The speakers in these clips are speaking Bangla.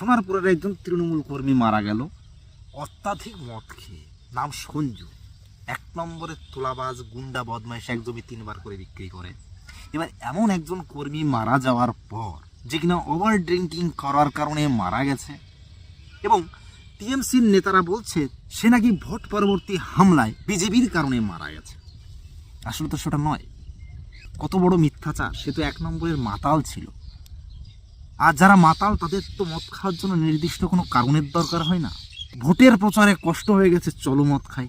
সোনারপুরের একজন তৃণমূল কর্মী মারা গেল অত্যাধিক মদ খেয়ে। নাম সঞ্জু। 1 নম্বরের তোলাবাজ গুন্ডা বদমাইশ, এক জমি 3 বার করে বিক্রি করে। এবার এমন একজন কর্মী মারা যাওয়ার পর, যে কিনা ওভার ড্রিঙ্কিং করার কারণে মারা গেছে, এবং টিএমসির নেতারা বলছে সে নাকি ভোট পরবর্তী হামলায় বিজেপির কারণে মারা গেছে। আসলে তো সেটা নয়। কত বড় মিথ্যাচার! সে তো 1 নম্বরের মাতাল ছিল। আর যারা মাতাল তাদের তো মদ খাওয়ার জন্য নির্দিষ্ট কোনো কারণের দরকার হয় না। ভোটের প্রচারে কষ্ট হয়ে গেছে, চলো মদ খাই।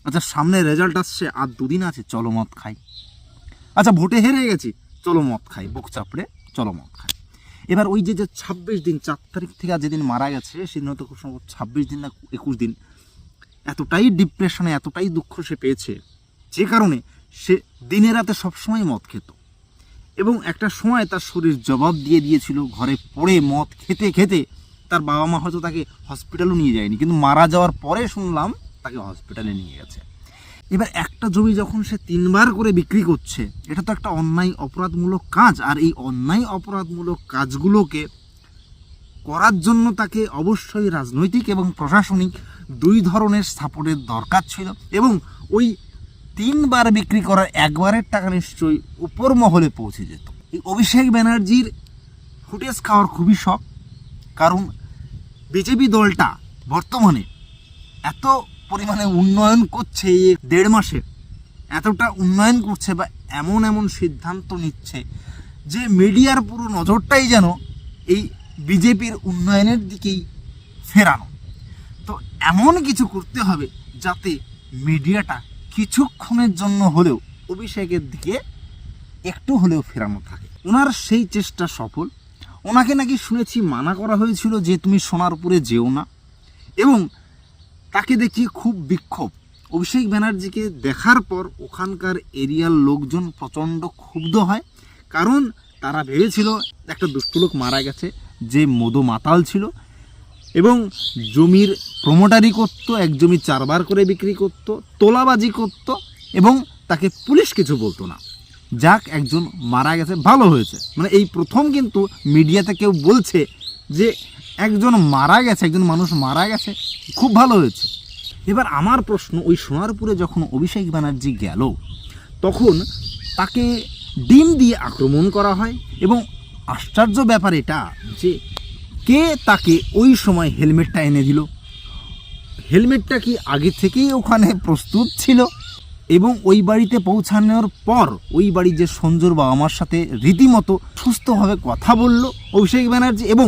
আচ্ছা, সামনে রেজাল্ট আসছে, আর 2 দিন আছে, চলো মদ খাই। আচ্ছা, ভোটে হেরে গেছি, চলো মদ খাই, বুক চাপড়ে চলো মদ খাই। এবার ওই যে 26 দিন, 4 তারিখ থেকে যেদিন মারা গেছে সেদিন হয়তো 26 দিন না 21 দিন, এতটাই ডিপ্রেশনে, এতটাই দুঃখ সে পেয়েছে, যে কারণে সে দিনে রাতে সবসময় মদ খেত। এবং একটা সময় তার শরীর জবাব দিয়ে দিয়েছিল, ঘরে পড়ে মদ খেতে খেতে তার বাবা মা হয়তো তাকে হসপিটালও নিয়ে যায়নি, কিন্তু মারা যাওয়ার পরে শুনলাম তাকে হসপিটালে নিয়ে গেছে। এবার একটা জমি যখন সে 3 বার করে বিক্রি করছে, এটা তো একটা অন্যায় অপরাধমূলক কাজ। আর এই অন্যায় অপরাধমূলক কাজগুলোকে করার জন্য তাকে অবশ্যই রাজনৈতিক এবং প্রশাসনিক 2 ধরনের সাপোর্টের দরকার ছিল। এবং ওই 3 বার বিক্রি করার 1 বারের টাকা নিশ্চয়ই উপর মহলে পৌঁছে যেত। এই অভিষেক ব্যানার্জির ফুটেজ খাওয়ার খুবই শখ, কারণ বিজেপি দলটা বর্তমানে এত পরিমাণে উন্নয়ন করছে, এই 1.5 মাসে এতটা উন্নয়ন করছে বা এমন এমন সিদ্ধান্ত নিচ্ছে যে মিডিয়ার পুরো নজরটাই যেন এই বিজেপির উন্নয়নের দিকেই ফেরানো। তো এমন কিছু করতে হবে যাতে মিডিয়াটা কিছুক্ষণের জন্য হলেও অভিষেকের দিকে একটু হলেও ফেরানো থাকে। ওনার সেই চেষ্টা সফল। ওনাকে নাকি শুনেছি মানা করা হয়েছিল যে তুমি সোনারপুরে যেও না, এবং তাকে দেখিয়ে খুব বিক্ষোভ। অভিষেক ব্যানার্জিকে দেখার পর ওখানকার এরিয়ার লোকজন প্রচণ্ড ক্ষুব্ধ হয়, কারণ তারা ভেবেছিল একটা দুষ্ট লোক মারা গেছে যে মদো মাতাল ছিল এবং জমির প্রমোটারি করত, এক জমি 4 বার করে বিক্রি করত, তোলাবাজি করত, এবং তাকে পুলিশ কিছু বলতো না। যাক, একজন মারা গেছে, ভালো হয়েছে। মানে এই প্রথম কিন্তু মিডিয়াতে কেউ বলছে যে একজন মারা গেছে, একজন মানুষ মারা গেছে, খুব ভালো হয়েছে। এবার আমার প্রশ্ন, ওই সোনারপুরে যখন অভিষেক ব্যানার্জি গেল তখন তাকে ডিম দিয়ে আক্রমণ করা হয়, এবং আশ্চর্য ব্যাপার এটা যে কে তাকে ওই সময় হেলমেটটা এনে দিল। হেলমেটটা কি আগে থেকেই ওখানে প্রস্তুত ছিল? এবং ওই বাড়িতে পৌঁছানোর পর ওই বাড়ির যে সঞ্জুর বাবা মার সাথে রীতিমতো সুস্থভাবে কথা বলল অভিষেক ব্যানার্জি, এবং